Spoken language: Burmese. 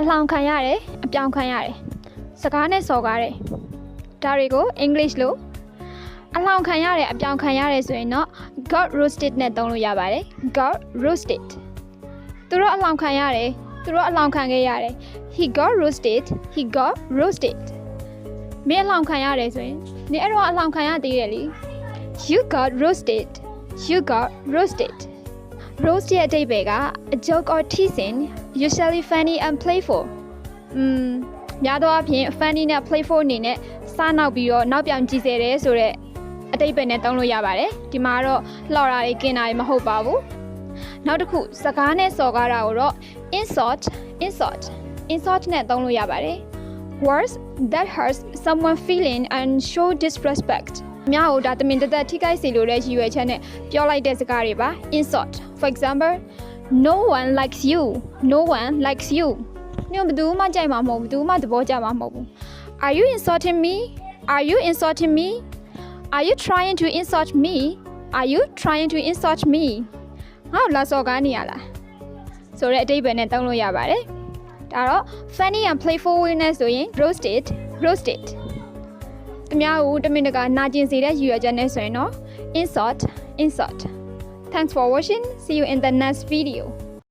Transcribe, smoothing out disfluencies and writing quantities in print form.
အလောင်းခံရတယ်အပြောင်းခံရတယ်စကားနဲ့စော်ကားတယ်ဒါတွေကို English လို့အလောင်းခံရတယ်အပြောင်းခံရတယ်ဆိုရင်တော့ got roasted နဲ့သုံးလို့ရပါတယ် got roasted သူတို့အလောင်းခံရတယ်သူတို့အလောင်းခံခဲ့ရတယ် he got roasted မင်းအလောင်းခံရတယ်ဆိုရင်နေအဲ့တော့အလောင်းခံရသေးတယ်လေ you got roasted roast ရဲ့အဓိပ္ပာယ်က a joke or teasing usually funny and playful များသောအားဖြင့် funny နဲ့ playful အနေနဲ့စားနောက်ပြီးတော့နောက်ပြောင်ကြည့်စေတယ်ဆိုတဲ့အဓိပ္ပာယ်နဲ့သုံးလို့ရပါတယ်ဒီမှာတော့လှော်တာတွေกินတာတွေမဟုတ်ပါဘူးနောက်တစ်ခုစကားနဲ့စော်ကားတာကိုတော့ insult နဲ့သုံးလို့ရပါတယ် words that hurts someone feeling and show disrespect များကိုဒါတမင်တသက်ထိခိုက်စေလိုတဲ့ရည်ရွယ်ချက်နဲ့ပြောလိုက်တဲ့စကားတွေပါ insult for example no one likes you နင်ဘယ်သူမှကြိုက်မှာမဟုတ်ဘူးဘယ်သူမှသဘောကျမှာမဟုတ်ဘူး are you insulting me are you trying to insult me ငါ့လာစော်ကားနေရလားဆိုတဲ့အဓိပ္ပာယ်နဲ့သုံးလို့ရပါတယ်ဒါတော့ funny and playful way နဲ့ဆိုရင် roasted တများကိုတမင်တကာနာကျင်စေတဲ့ရည်ရွယ်ချက်နဲ့ဆိုရင်တော့ insult Thanks for watching. See you in the next video.